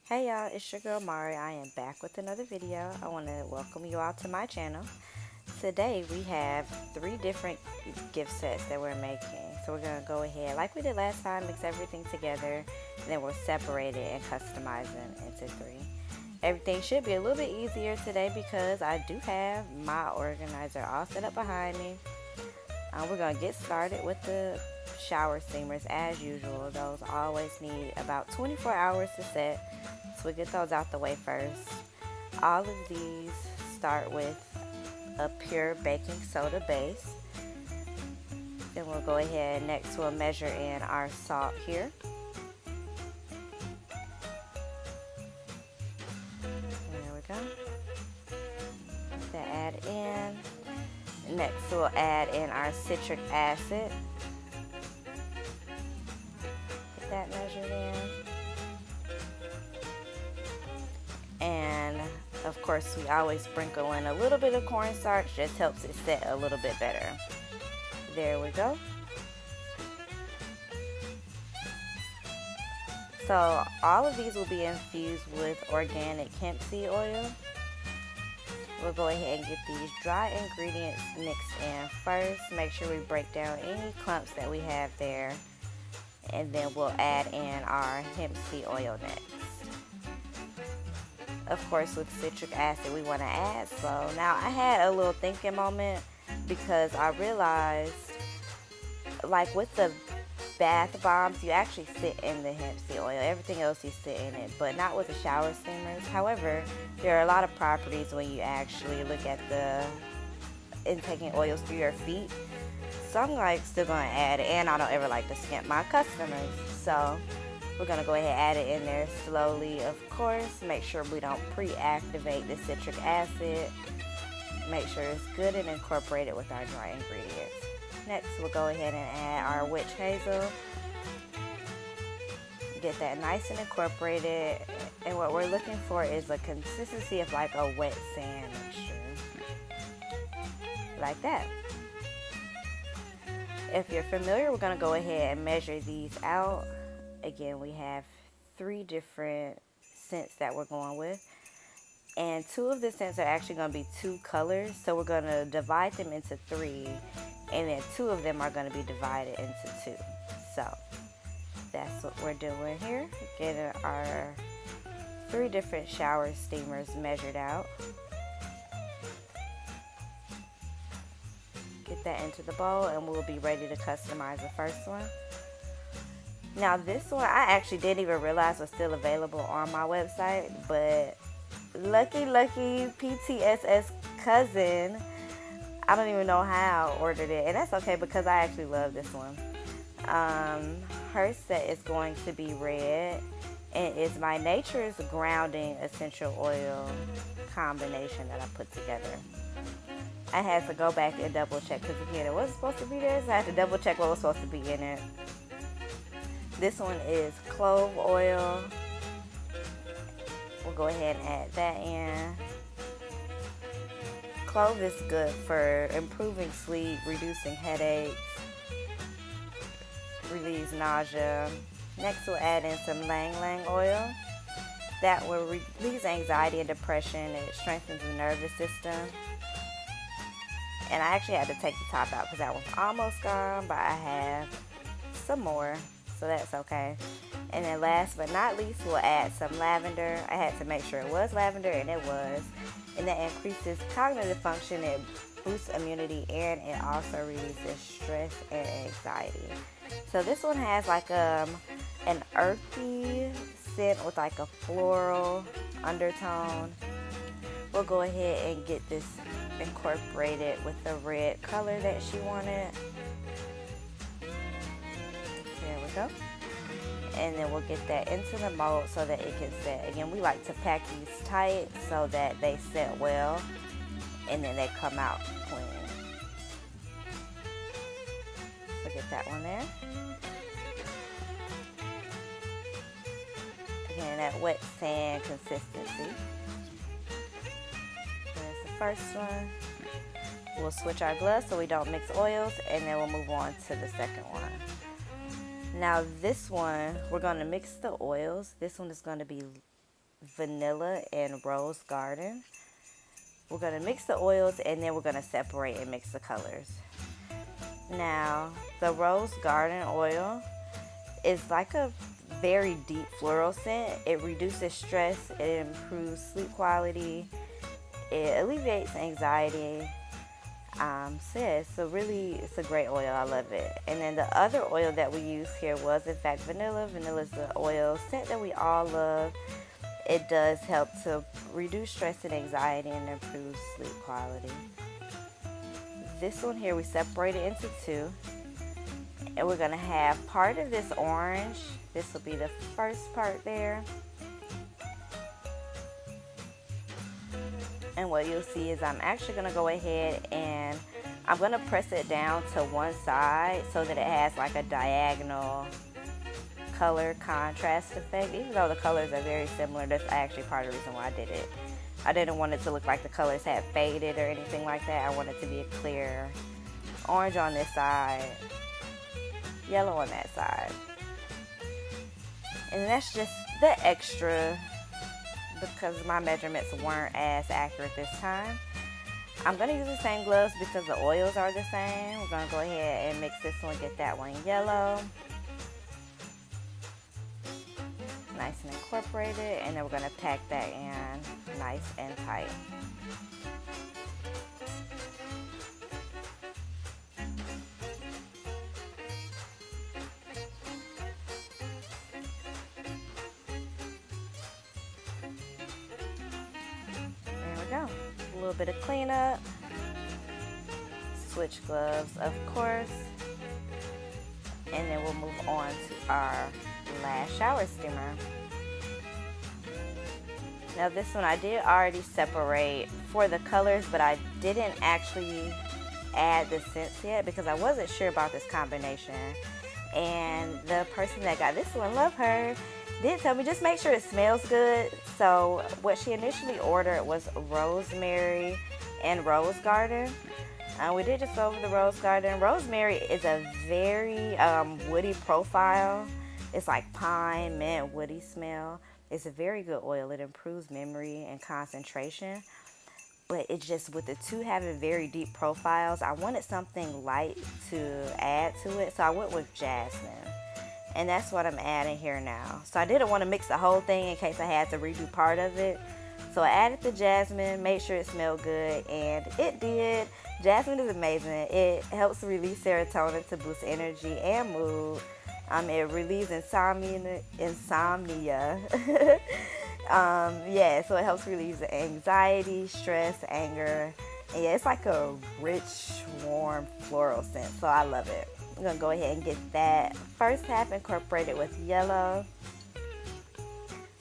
Hey y'all, it's your girl Mari. I am back with another video. I want to welcome you all to my channel. Today we have 3 different gift sets that we're making. So we're going to go ahead, like we did last time, mix everything together, and then we'll separate it and customize them into 3. Everything should be a little bit easier today because I do have my organizer all set up behind me. We're going to get started with the shower steamers as usual. Those always need about 24 hours to set, so we get those out the way first. All of these start with a pure baking soda base. Then we'll go ahead, next we'll measure in our salt here. There we go. Put that add in. Next we'll add in our citric acid. Get that measured in. And of course we always sprinkle in a little bit of cornstarch, just helps it set a little bit better. There we go. So all of these will be infused with organic hempseed oil. We'll go ahead and get these dry ingredients mixed in first. Make sure we break down any clumps that we have there. And then we'll add in our hempseed oil next. Of course, with citric acid, we want to add slow. Now, I had a little thinking moment because I realized, like with the bath bombs, you actually sit in the hempseed oil. Everything else you sit in it, but not with the shower steamers. However, there are a lot of properties when you actually look at the intaking oils through your feet. So I'm like still going to add it, and I don't ever like to skimp my customers. So we're going to go ahead and add it in there slowly, of course. Make sure we don't pre-activate the citric acid. Make sure it's good and incorporated with our dry ingredients. Next, we'll go ahead and add our witch hazel. Get that nice and incorporated. And what we're looking for is a consistency of like a wet sand mixture. Like that. If you're familiar, we're going to go ahead and measure these out. Again, we have 3 different scents that we're going with. And 2 of the scents are actually going to be 2 colors. So we're going to divide them into 3. And then 2 of them are going to be divided into 2. So that's what we're doing here. Getting our 3 different shower steamers measured out. Get that into the bowl and we'll be ready to customize the first one. Now this one I actually didn't even realize was still available on my website, but lucky PTSS cousin, I don't even know how I ordered it, and that's okay because I actually love this one. Her set is going to be red, and it's my Nature's Grounding Essential Oil combination that I put together. I had to go back and double check because again, it wasn't supposed to be there, so I had to double check what was supposed to be in it. This one is clove oil. We'll go ahead and add that in. Clove is good for improving sleep, reducing headaches, relieves nausea. Next we'll add in some ylang ylang oil. That will release anxiety and depression. It strengthens the nervous system. And I actually had to take the top out because that one's almost gone, but I have some more, so that's okay. And then last but not least, we'll add some lavender. I had to make sure it was lavender, and it was. And that increases cognitive function, it boosts immunity, and it also releases stress and anxiety. So this one has like an earthy scent with like a floral undertone. We'll go ahead and get this incorporated with the red color that she wanted. There we go. And then we'll get that into the mold so that it can set. Again, we like to pack these tight so that they set well and then they come out clean. So get that one there. Again, that wet sand consistency. There's the first one. We'll switch our gloves so we don't mix oils, and then we'll move on to the second one. Now this one, we're going to mix the oils. This one is going to be vanilla and rose garden. We're going to mix the oils and then we're going to separate and mix the colors. Now, the rose garden oil is like a very deep floral scent. It reduces stress, it improves sleep quality, it alleviates anxiety. It's a great oil. I love it. And then the other oil that we used here was in fact vanilla. Vanilla is the oil scent that we all love. It does help to reduce stress and anxiety and improve sleep quality. This one here we separated into two. And we're going to have part of this orange. This will be the first part there. And what you'll see is I'm actually going to go ahead and I'm going to press it down to one side so that it has like a diagonal color contrast effect. Even though the colors are very similar, that's actually part of the reason why I did it. I didn't want it to look like the colors had faded or anything like that. I want it to be a clear orange on this side, yellow on that side. And that's just the extra because my measurements weren't as accurate this time. I'm going to use the same gloves because the oils are the same. We're going to go ahead and mix this one, get that one yellow. Nice and incorporated, and then we're going to pack that in nice and tight. Go. A little bit of cleanup, switch gloves of course, and then we'll move on to our last shower steamer. Now this one I did already separate for the colors, but I didn't actually add the scents yet because I wasn't sure about this combination. And the person that got this one, love her, did tell me just make sure it smells good. So what she initially ordered was rosemary and rose garden. We did just go over the rose garden. Rosemary is a very woody profile. It's like pine, mint, woody smell. It's a very good oil. It improves memory and concentration. But it's just with the two having very deep profiles, I wanted something light to add to it. So I went with jasmine. And that's what I'm adding here now. So I didn't want to mix the whole thing in case I had to redo part of it. So I added the jasmine, made sure it smelled good, and it did. Jasmine is amazing. It helps release serotonin to boost energy and mood. It relieves insomnia. So it helps relieve the anxiety, stress, anger. And yeah, it's like a rich, warm floral scent. So I love it. I'm going to go ahead and get that first half incorporated with yellow.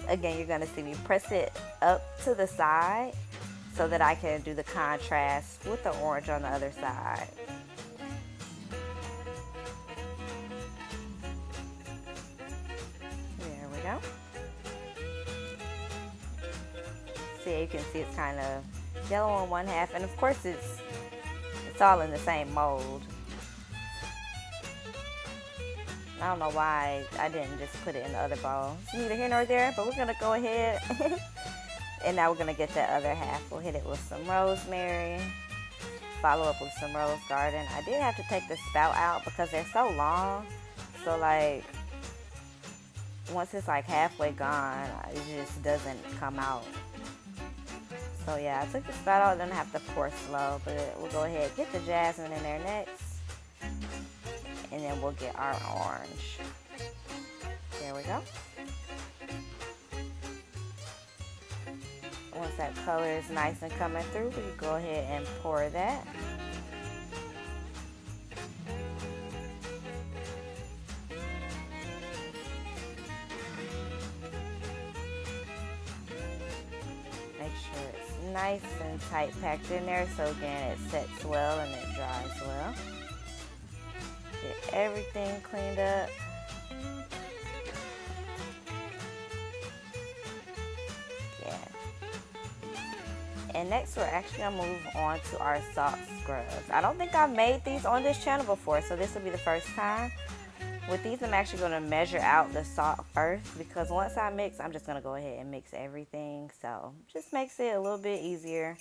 Again, you're going to see me press it up to the side so that I can do the contrast with the orange on the other side. There we go. See, you can see it's kind of yellow on one half, and of course it's all in the same mold. I don't know why I didn't just put it in the other bowl. It's neither here nor there, but we're going to go ahead. And now we're going to get that other half. We'll hit it with some rosemary. Follow up with some rose garden. I did have to take the spout out because they're so long. So like, once it's like halfway gone, it just doesn't come out. So yeah, I took the spout out. Then I have to pour slow. But we'll go ahead and get the jasmine in there next. And then we'll get our orange. There we go. Once that color is nice and coming through, we can go ahead and pour that. Make sure it's nice and tight packed in there so again it sets well and it dries well. Get everything cleaned up. Yeah. And next we're actually going to move on to our salt scrubs. I don't think I've made these on this channel before, so this will be the first time. With these, I'm actually going to measure out the salt first, because once I mix, I'm just going to go ahead and mix everything. So just makes it a little bit easier.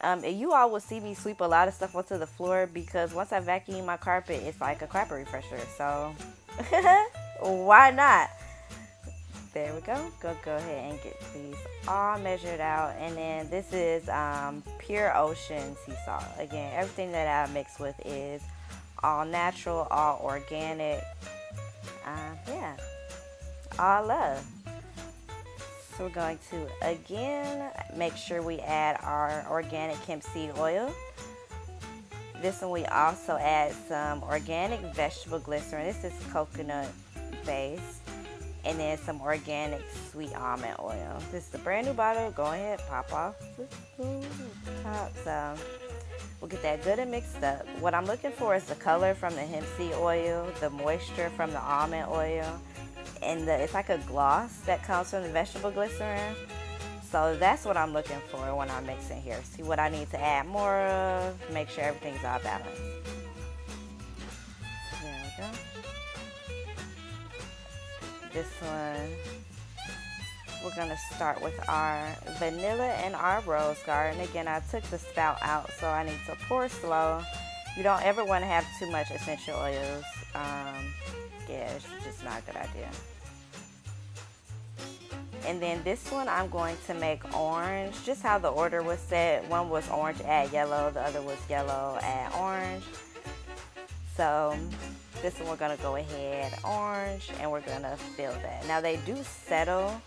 And you all will see me sweep a lot of stuff onto the floor, because once I vacuum my carpet, it's like a carpet refresher. So why not? There we go. Go ahead and get these all measured out. And then this is pure ocean sea salt. Again, everything that I mix with is all natural, all organic. Yeah, all love. So we're going to again make sure we add our organic hemp seed oil. This one we also add some organic vegetable glycerin. This is coconut based. And then some organic sweet almond oil. This is the brand new bottle. Go ahead, pop off the top. So we'll get that good and mixed up. What I'm looking for is the color from the hemp seed oil, the moisture from the almond oil, and it's like a gloss that comes from the vegetable glycerin. So that's what I'm looking for when I'm mixing here. See what I need to add more of, make sure everything's all balanced. There we go. This one, we're going to start with our vanilla and our rose garden. Again, I took the spout out, so I need to pour slow. You don't ever want to have too much essential oils. Yeah, it's just not a good idea. And then this one, I'm going to make orange, just how the order was set. One was orange, add yellow. The other was yellow, add orange. So this one we're going to go ahead orange, and we're going to fill that. Now they do settle,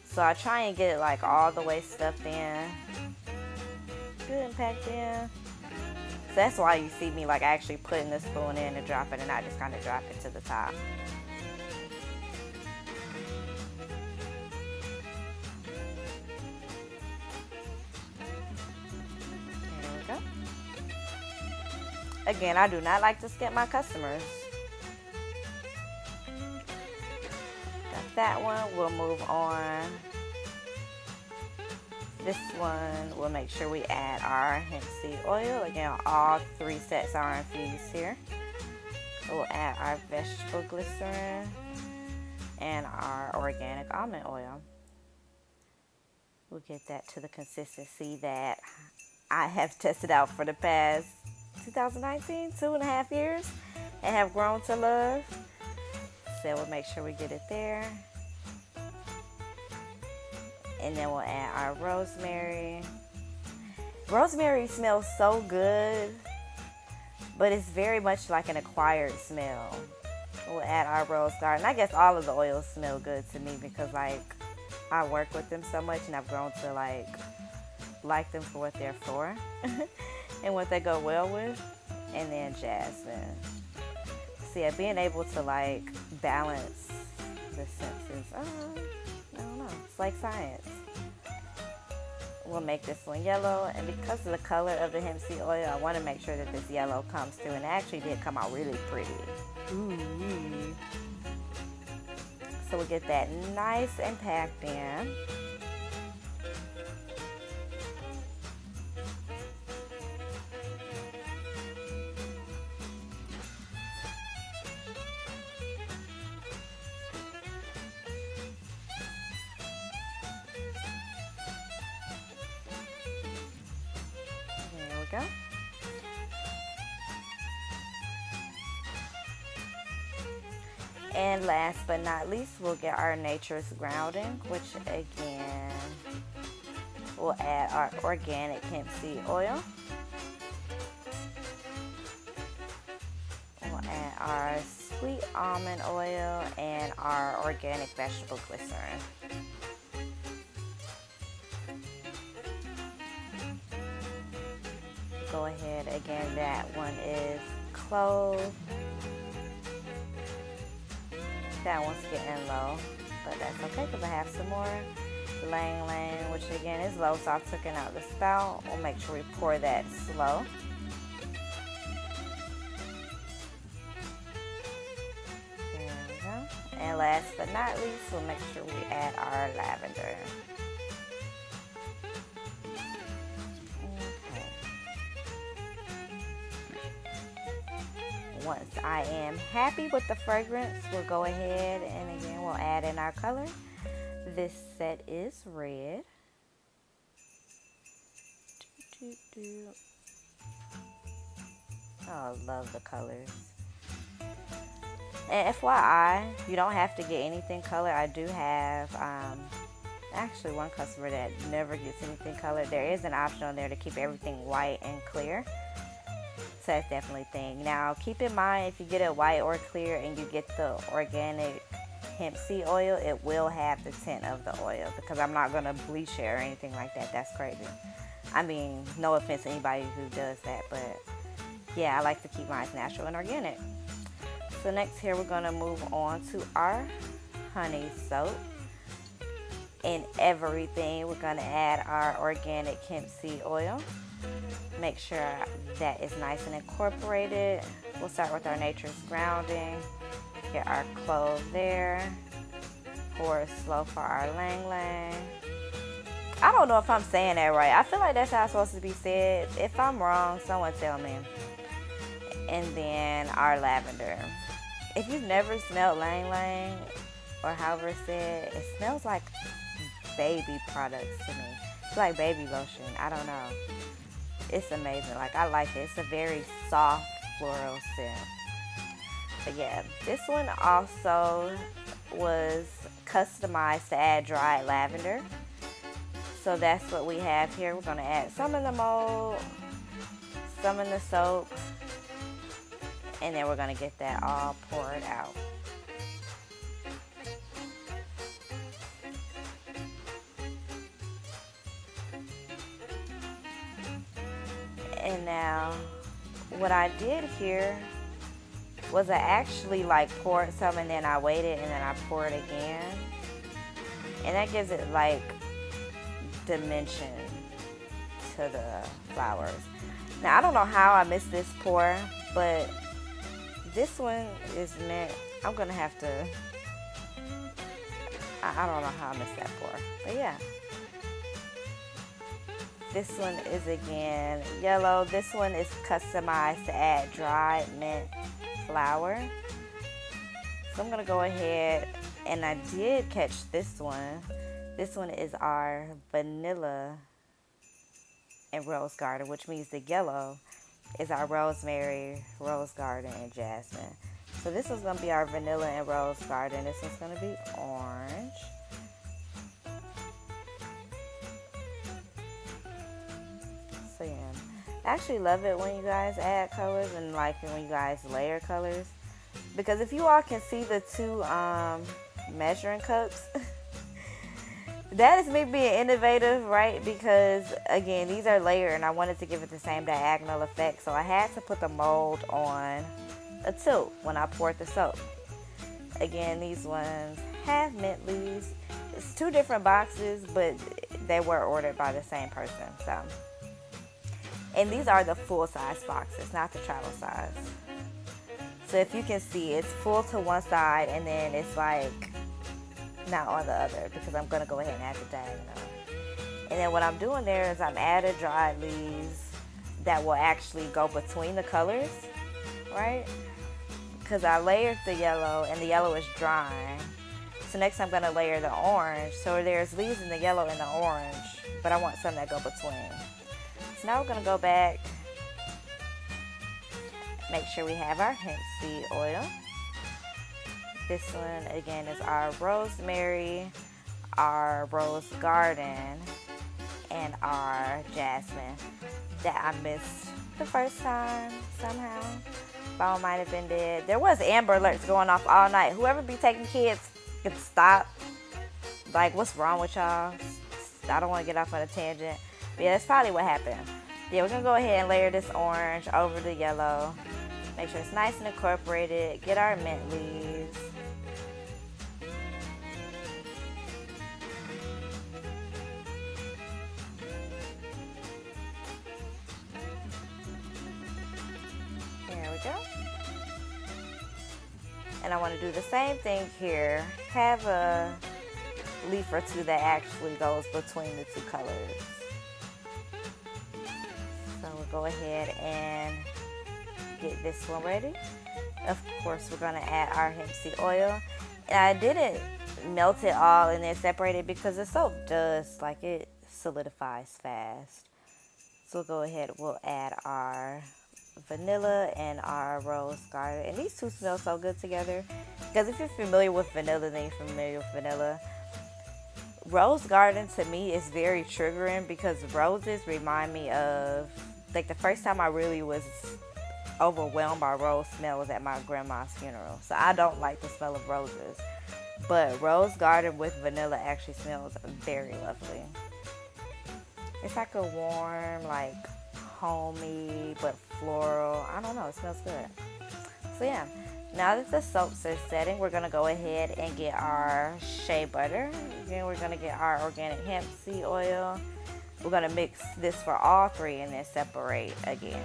so I try and get it like all the way stuffed in, good and packed in. So that's why you see me like actually putting the spoon in and drop it, and not just kind of drop it to the top. Again, I do not like to skip my customers. Got that one. We'll move on. This one, we'll make sure we add our hemp seed oil. Again, all 3 sets are infused here. We'll add our vegetable glycerin and our organic almond oil. We'll get that to the consistency that I have tested out for the past 2019, 2.5 years, and have grown to love. So we'll make sure we get it there. And then we'll add our rosemary. Rosemary smells so good, but it's very much like an acquired smell. We'll add our rose garden. I guess all of the oils smell good to me, because like I work with them so much, and I've grown to like them for what they're for. And what they go well with. And then jasmine. So yeah, being able to like balance the senses, I don't know, it's like science. We'll make this one yellow, and because of the color of the hemp seed oil, I want to make sure that this yellow comes through, and it actually did come out really pretty. Ooh. So we'll get that nice and packed in. Go. And last but not least, we'll get our nature's grounding, which again, we'll add our organic hemp seed oil. We'll add our sweet almond oil and our organic vegetable glycerin. Go ahead, again, that one is clove. That one's getting low, but that's okay, because I have some more lang lang, which again is low, so I've taken out the spout. We'll make sure we pour that slow. There we go. And last but not least, we'll make sure we add our lavender. once I am happy with the fragrance, we'll go ahead and again we'll add in our color. This set is red. Oh, I love the colors. And FYI, you don't have to get anything colored. I do have actually one customer that never gets anything colored. There is an option on there to keep everything white and clear. So that's definitely a thing. Now keep in mind, if you get it white or clear and you get the organic hemp seed oil, it will have the tint of the oil, because I'm not going to bleach it or anything like that. That's crazy. I mean, no offense to anybody who does that, but yeah, I like to keep mine natural and organic. So next here, we're going to move on to our honey soap. In everything, we're going to add our organic hemp seed oil. Make sure that is nice and incorporated. We'll start with our nature's grounding. Get our clove there. Pour it slow for our lang lang. I don't know if I'm saying that right. I feel like that's how it's supposed to be said. If I'm wrong, someone tell me. And then our lavender. If you've never smelled lang lang, or however it's said, it smells like baby products to me. It's like baby lotion. I don't know. It's amazing. Like, I like it. It's a very soft floral scent. But yeah, this one also was customized to add dried lavender. So that's what we have here. We're going to add some in the mold, some in the soap, and then we're going to get that all poured out. And now what I did here was I actually like poured some and then I waited and then I poured again. And that gives it like dimension to the flowers. Now I don't know how I missed this pour, but this one is meant, I'm gonna have to, I don't know how I missed that pour, but yeah. This one is again yellow. This one is customized to add dried mint flower. So I'm gonna go ahead, and I did catch this one. This one is our vanilla and rose garden, which means the yellow is our rosemary, rose garden, and jasmine. So this one's gonna be our vanilla and rose garden. This one's gonna be orange. So yeah, I actually love it when you guys add colors and like when you guys layer colors, because if you all can see the two measuring cups, that is me being innovative, right? Because again, these are layered and I wanted to give it the same diagonal effect, so I had to put the mold on a tilt when I poured the soap. Again, these ones have mint leaves. It's two different boxes, but they were ordered by the same person, so. And these are the full size boxes, not the travel size. So if you can see, it's full to one side and then it's like not on the other, because I'm gonna go ahead and add the diagonal. And then what I'm doing there is I'm adding dried leaves that will actually go between the colors, right? Because I layered the yellow and the yellow is drying. So next I'm gonna layer the orange. So there's leaves in the yellow and the orange, but I want some that go between. So now we're going to go back, make sure we have our hemp seed oil. This one again is our rosemary, our rose garden, and our jasmine that I missed the first time somehow. Phone might have been dead. There was Amber Alerts going off all night. Whoever be taking kids can stop. Like, what's wrong with y'all? I don't want to get off on a tangent. But yeah, that's probably what happened. Yeah, we're going to go ahead and layer this orange over the yellow. Make sure it's nice and incorporated. Get our mint leaves. There we go. And I want to do the same thing here. Have a leaf or two that actually goes between the two colors. So we'll go ahead and get this one ready. Of course, we're going to add our hemp seed oil. And I didn't melt it all and then separate it because the soap does, like, it solidifies fast. So we'll go ahead, we'll add our vanilla and our rose garden. And these two smell so good together. Because if you're familiar with vanilla, then you're familiar with vanilla. Rose garden to me is very triggering because roses remind me of, like, the first time I really was overwhelmed by rose smell was at my grandma's funeral. So I don't like the smell of roses. But rose garden with vanilla actually smells very lovely. It's like a warm, like, homey, but floral. I don't know, it smells good. So yeah, now that the soaps are setting, we're gonna go ahead and get our Shea Butter. Again, we're gonna get our Organic Hempseed Oil. We're gonna mix this for all three and then separate again.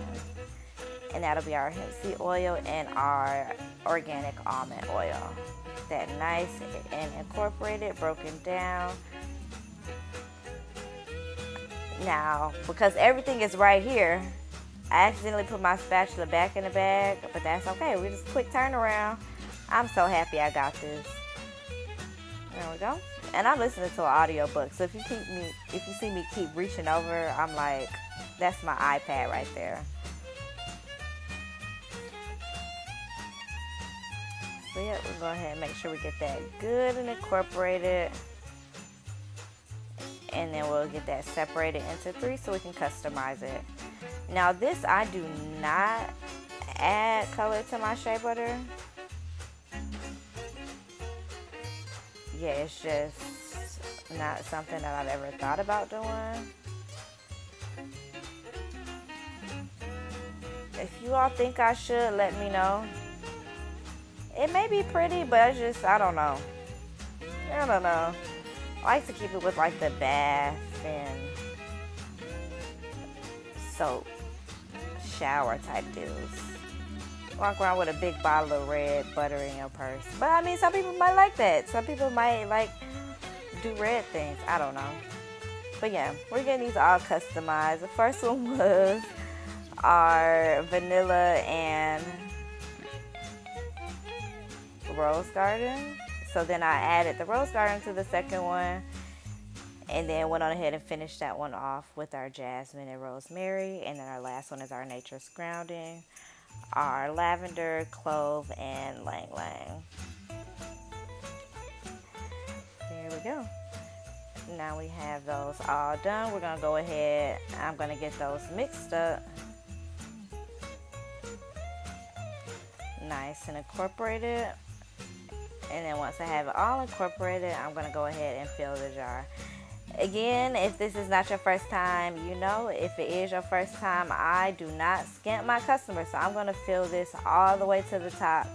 And that'll be our hemp seed oil and our organic almond oil. That nice and incorporated, broken down. Now, because everything is right here, I accidentally put my spatula back in the bag, but that's okay. We just quick turnaround. I'm so happy I got this. There we go. And I'm listening to an audiobook, so if you see me keep reaching over, I'm like, that's my iPad right there. So yeah, we'll go ahead and make sure we get that good and incorporated. And then we'll get that separated into three so we can customize it. Now this, I do not add color to my Shea Butter. Yeah, it's just not something that I've ever thought about doing. If you all think I should, let me know. It may be pretty, but I don't know. I don't know. I like to keep it with like the bath and soap shower type deals. Walk around with a big bottle of red butter in your purse. But I mean, some people might like that. Some people might like do red things. I don't know. But yeah, we're getting these all customized. The first one was our vanilla and rose garden. So then I added the rose garden to the second one, and then went on ahead and finished that one off with our jasmine and rosemary. And then our last one is our nature's grounding, our lavender, clove, and lang lang. There we go. Now we have those all done. We're gonna go ahead, I'm gonna get those mixed up nice and incorporated. And then once I have it all incorporated, I'm going to go ahead and fill the jar. Again, if this is not your first time, you know, if it is your first time, I do not skimp my customers. So I'm going to fill this all the way to the top.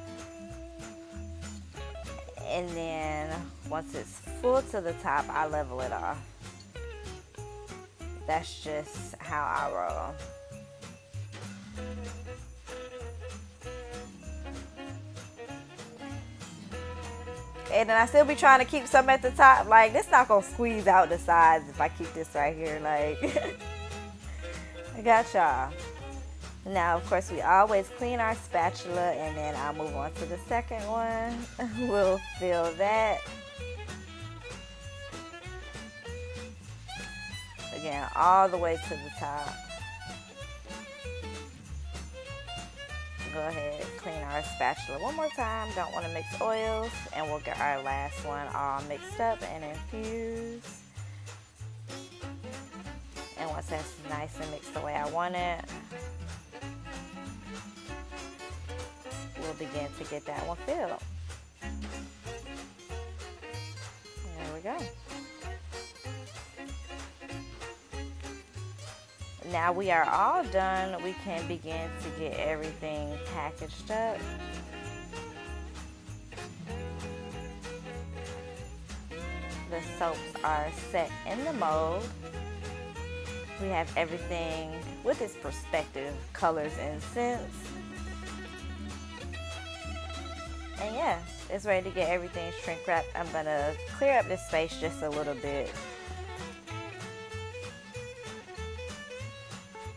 And then once it's full to the top, I level it off. That's just how I roll. And then I still be trying to keep some at the top. Like, this not going to squeeze out the sides if I keep this right here. Like, I got y'all. Now, of course, we always clean our spatula. And then I'll move on to the second one. We'll fill that. Again, all the way to the top. Go ahead, clean our spatula one more time. Don't want to mix oils. And we'll get our last one all mixed up and infused. And once that's nice and mixed the way I want it, we'll begin to get that one filled. There we go. Now we are all done. We can begin to get everything packaged up. The soaps are set in the mold. We have everything with its perspective, colors, and scents. And yeah, it's ready to get everything shrink wrapped. I'm gonna clear up this space just a little bit.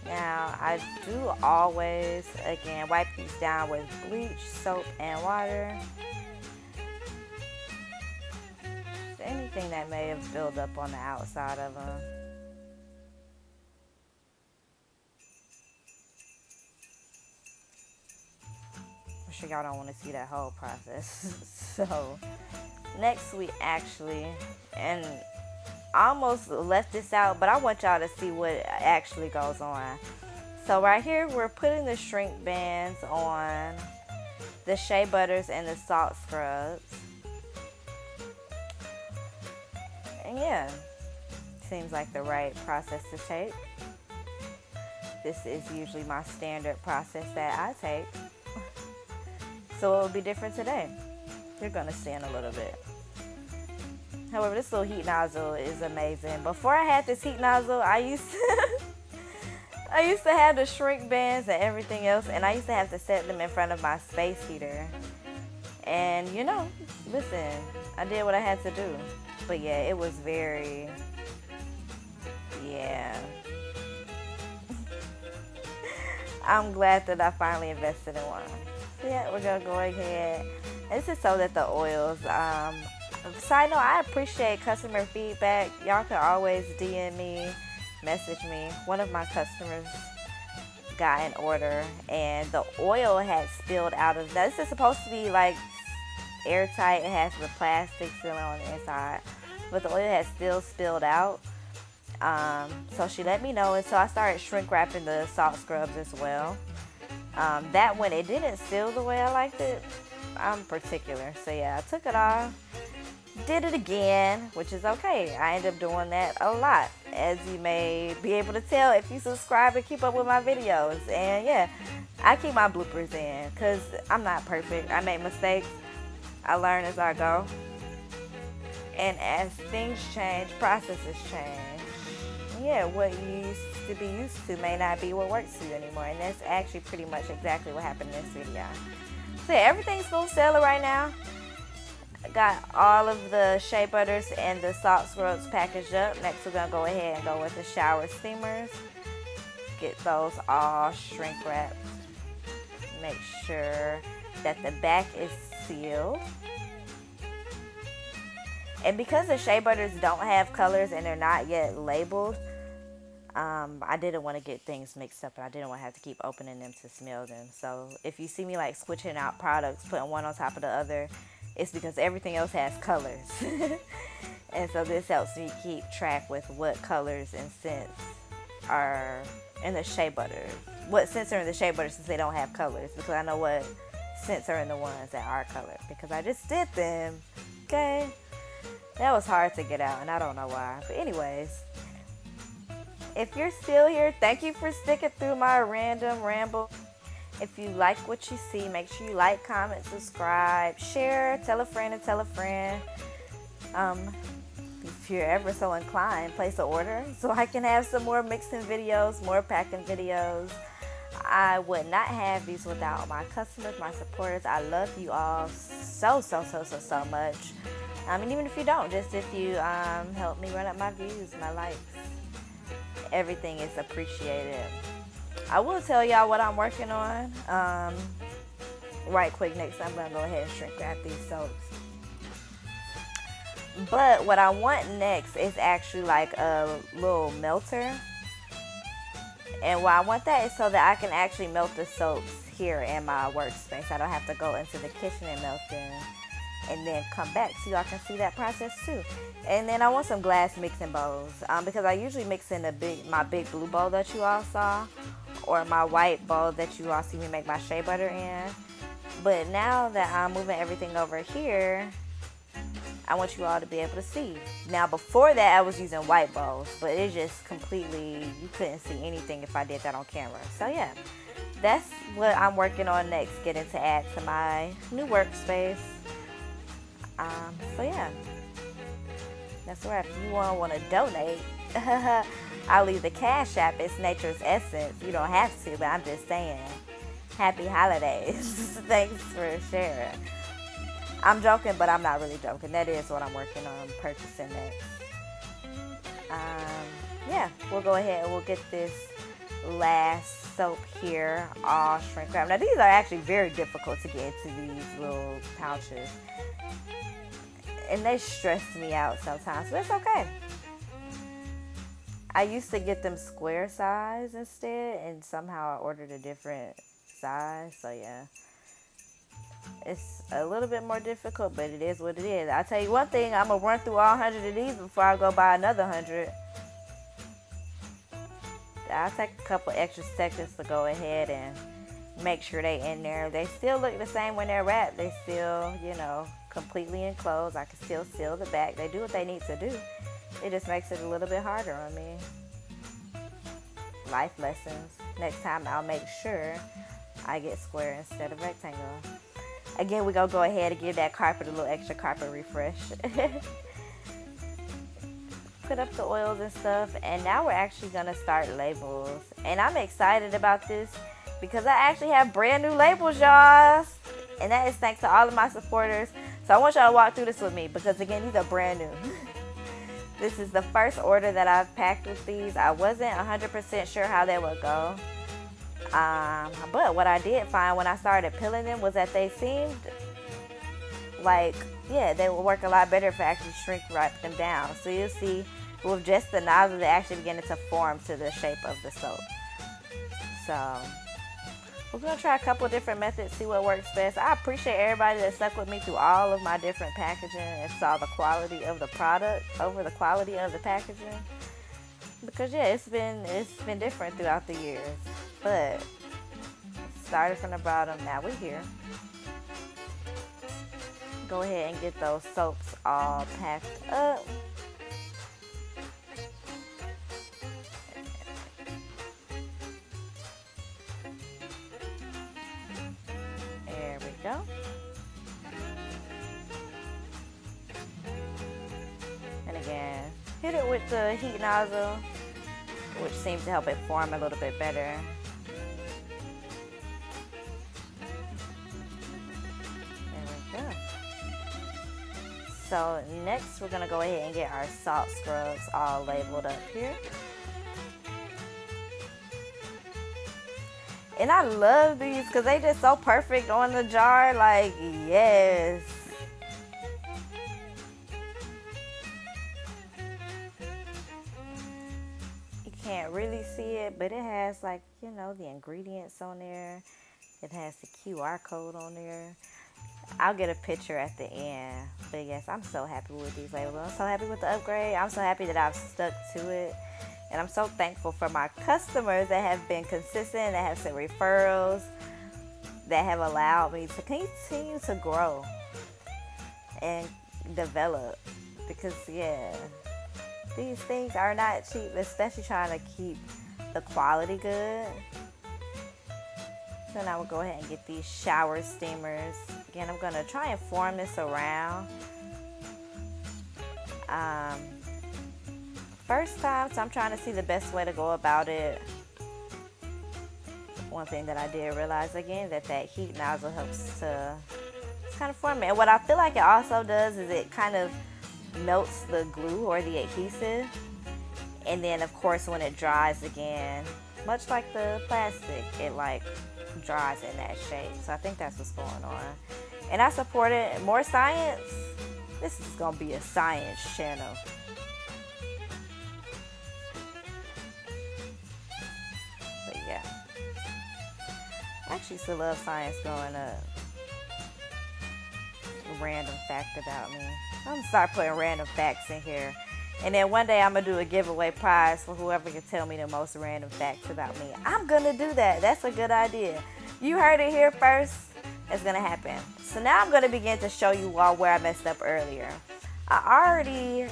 Now, I do always, again, wipe these down with bleach, soap, and water. Anything that may have built up on the outside of them. I'm sure y'all don't want to see that whole process. So, next we actually, and I almost left this out, but I want y'all to see what actually goes on. So right here, we're putting the shrink bands on the shea butters and the salt scrubs. And yeah, seems like the right process to take. This is usually my standard process that I take. So it will be different today. You're gonna see in a little bit. However, this little heat nozzle is amazing. Before I had this heat nozzle, I used to have the shrink bands and everything else, and I used to have to set them in front of my space heater. And you know, listen, I did what I had to do. But yeah, it was very, yeah. I'm glad that I finally invested in one. So yeah, we're gonna go ahead. This is so that the oils, side note, I appreciate customer feedback. Y'all can always DM me, message me. One of my customers got an order and the oil had spilled out of, this is supposed to be like airtight. It has the plastic sealing on the inside, but the oil had still spilled out. So she let me know, and so I started shrink wrapping the salt scrubs as well. That one, it didn't seal the way I liked it. I'm particular, so yeah, I took it off, did it again, which is okay. I end up doing that a lot, as you may be able to tell if you subscribe and keep up with my videos. And yeah, I keep my bloopers in because I'm not perfect. I make mistakes. I learn as I go. And as things change, processes change. Yeah, what you used to be used to may not be what works for you anymore. And that's actually pretty much exactly what happened in this video. So yeah, everything's smooth sailing right now. I got all of the shea butters and the salt scrubs packaged up. Next, we're gonna go ahead and go with the shower steamers. Get those all shrink wrapped. Make sure that the back is sealed. And because the shea butters don't have colors and they're not yet labeled, I didn't want to get things mixed up, and I didn't want to have to keep opening them to smell them. So if you see me like switching out products, putting one on top of the other, it's because everything else has colors. And so this helps me keep track with what colors and scents are in the shea butter. What scents are in the shea butter since they don't have colors, because I know what scents are in the ones that are colored because I just did them. Okay? That was hard to get out, and I don't know why. But anyways, if you're still here, thank you for sticking through my random ramble. If you like what you see, make sure you like, comment, subscribe, share, tell a friend and tell a friend. If you're ever so inclined, place an order so I can have some more mixing videos, more packing videos. I would not have these without my customers, my supporters. I love you all so much. And even if you don't, just if you help me run up my views, my likes, everything is appreciated. I will tell y'all what I'm working on. Right quick, next I'm going to go ahead and shrink wrap these soaps. But what I want next is actually like a little melter. And why I want that is so that I can actually melt the soaps here in my workspace. I don't have to go into the kitchen and melt them and then come back so y'all can see that process too. And then I want some glass mixing bowls because I usually mix in my big blue bowl that you all saw, or my white bowl that you all see me make my shea butter in. But now that I'm moving everything over here, I want you all to be able to see. Now before that I was using white bowls, but it just completely, you couldn't see anything if I did that on camera. So yeah, that's what I'm working on next, getting to add to my new workspace. So yeah, that's where if you want to donate, I'll leave the Cash App. It's NaturesEsscents. You don't have to, but I'm just saying, happy holidays. Thanks for sharing. I'm joking, but I'm not really joking. That is what I'm working on purchasing next. Yeah, we'll go ahead and we'll get this last soap here, all shrink wrap. Now these are actually very difficult to get into these little pouches, and they stress me out sometimes, but it's okay. I used to get them square size instead, and somehow I ordered a different size, so yeah. It's a little bit more difficult, but it is what it is. I'll tell you one thing, I'm going to run through all 100 of these before I go buy another 100. I'll take a couple extra seconds to go ahead and make sure they in there. They still look the same when they're wrapped. They still, completely enclosed. I can still seal the back. They do what they need to do. It just makes it a little bit harder on me. Life lessons. Next time I'll make sure I get square instead of rectangle. Again, we're going to go ahead and give that carpet a little extra carpet refresh. Put up the oils and stuff, and now we're actually going to start labels. And I'm excited about this because I actually have brand new labels, y'all. And that is thanks to all of my supporters. So I want y'all to walk through this with me because, again, these are brand new. This is the first order that I've packed with these. I wasn't 100% sure how they would go. But what I did find when I started peeling them was that they seemed like, they would work a lot better if I actually shrink wrap them down. So you'll see with just the nozzle, they actually beginning to form to the shape of the soap. So we're going to try a couple of different methods, see what works best. I appreciate everybody that stuck with me through all of my different packaging and saw the quality of the product over the quality of the packaging. Because it's been different throughout the years. But started from the bottom, now we're here. Go ahead and get those soaps all packed up. There we go. And again, hit it with the heat nozzle, which seems to help it form a little bit better. So next we're going to go ahead and get our salt scrubs all labeled up here. And I love these because they just so perfect on the jar. Like, yes. You can't really see it, but it has the ingredients on there. It has the QR code on there. I'll get a picture at the end. But yes, I'm so happy with these labels. I'm so happy with the upgrade. I'm so happy that I've stuck to it. And I'm so thankful for my customers that have been consistent, that have sent referrals, that have allowed me to continue to grow and develop. Because, these things are not cheap, especially trying to keep the quality good. So now we'll go ahead and get these shower steamers. Again, I'm going to try and form this around. First time, so I'm trying to see the best way to go about it. One thing that I did realize again, that heat nozzle helps to kind of form it. And what I feel like it also does is it kind of melts the glue or the adhesive. And then, of course, when it dries again, much like the plastic, it dries in that shape. So I think that's what's going on. And I support it. More science. This is going to be a science channel. But yeah. I actually used to love science growing up. Random fact about me. I'm going to start putting random facts in here. And then one day I'm going to do a giveaway prize for whoever can tell me the most random facts about me. I'm going to do that. That's a good idea. You heard it here first. It's going to happen. So now I'm going to begin to show you all where I messed up earlier. I already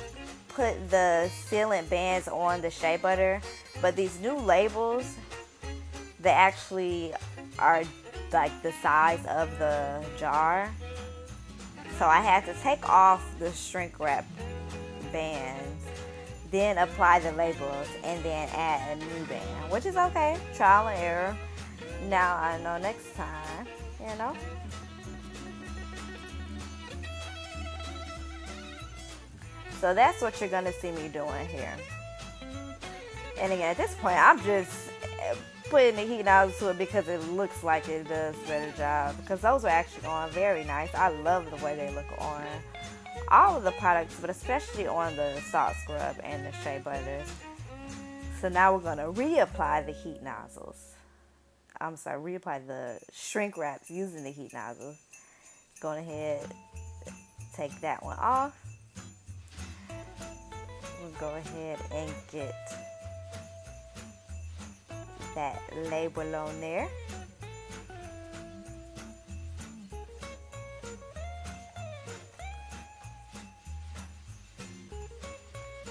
put the sealant bands on the Shea Butter, but these new labels, they actually are like the size of the jar. So I had to take off the shrink wrap bands, then apply the labels, and then add a new band, which is okay. Trial and error. Now I know next time, So that's what you're going to see me doing here. And again, at this point, I'm just putting the heat nozzles to it because it looks like it does a better job. Because those are actually on very nice. I love the way they look on all of the products, but especially on the salt scrub and the shea butters. So now we're going to reapply the heat nozzles. I'm sorry, reapply the shrink wraps using the heat nozzles. Going ahead, take that one off. We'll go ahead and get that label on there.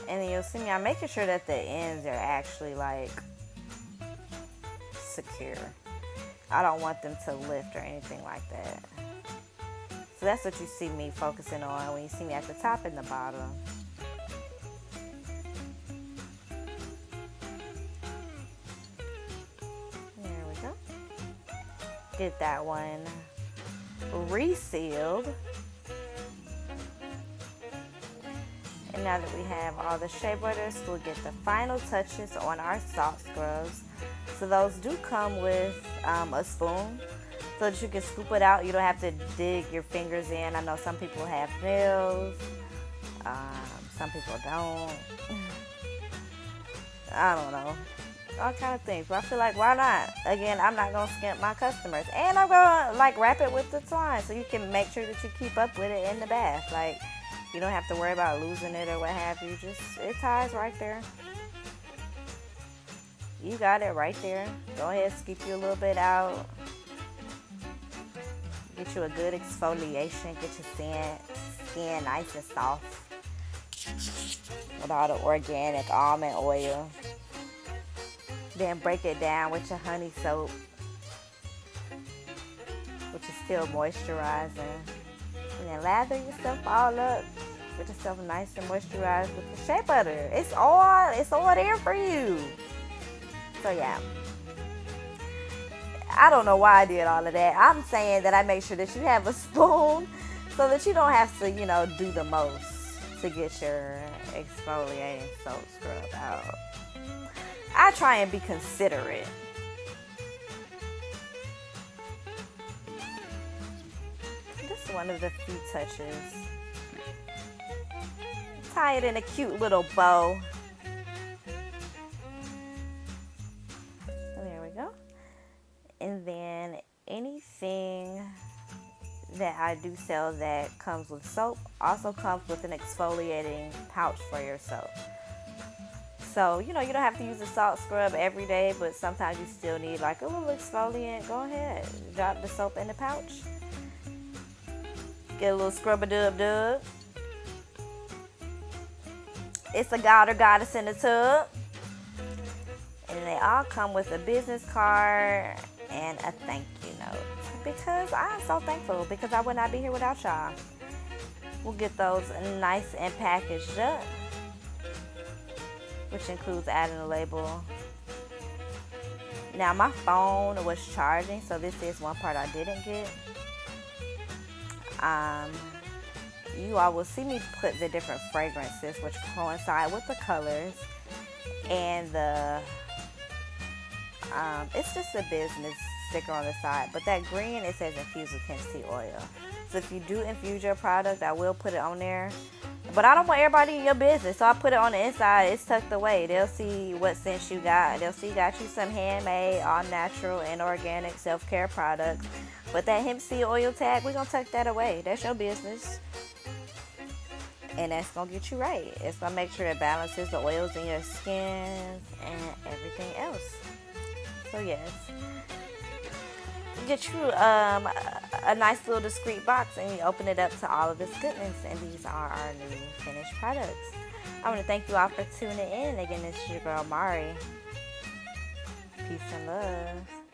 And then you'll see me, I'm making sure that the ends are actually like secure. I don't want them to lift or anything like that. So that's what you see me focusing on when you see me at the top and the bottom. There we go. Get that one resealed. And now that we have all the shea butters, we'll get the final touches on our salt scrubs. So those do come with a spoon so that you can scoop it out. You don't have to dig your fingers in. I know some people have nails. Some people don't. I don't know. All kind of things. But I feel like, why not? Again, I'm not going to skimp my customers. And I'm going to like wrap it with the twine so you can make sure that you keep up with it in the bath. Like, you don't have to worry about losing it or what have you. Just, it ties right there. You got it right there. Go ahead, scoop you a little bit out. Get you a good exfoliation. Get your skin nice and soft. With all the organic almond oil. Then break it down with your honey soap, which is still moisturizing. And then lather yourself all up. Get yourself nice and moisturized with the shea butter. It's all there for you. So yeah. I don't know why I did all of that. I'm saying that I make sure that you have a spoon so that you don't have to, do the most to get your exfoliating soap scrub out. I try and be considerate. Just one of the few touches. Tie it in a cute little bow. There we go. And then anything that I do sell that comes with soap also comes with an exfoliating pouch for your soap. So, you don't have to use a salt scrub every day, but sometimes you still need like a little exfoliant. Go ahead, drop the soap in the pouch. Get a little scrub-a-dub-dub. It's a god or goddess in the tub. And they all come with a business card and a thank you note. Because I'm so thankful, because I would not be here without y'all. We'll get those nice and packaged up, which includes adding a label. Now my phone was charging, so this is one part I didn't get. You all will see me put the different fragrances which coincide with the colors, and the it's just a business sticker on the side, but that green, it says infused with hempseed oil. So if you do infuse your product, I will put it on there. But I don't want everybody in your business, so I put it on the inside. It's tucked away. They'll see what scents you got. They'll see you got you some handmade, all natural and organic self-care products. But that hemp seed oil tag, we're going to tuck that away. That's your business. And that's going to get you right. It's going to make sure it balances the oils in your skin and everything else. So yes. Get you a nice little discreet box, and you open it up to all of this goodness, and these are our new finished products. I want to thank you all for tuning in. Again, this is your girl Mari. Peace and love.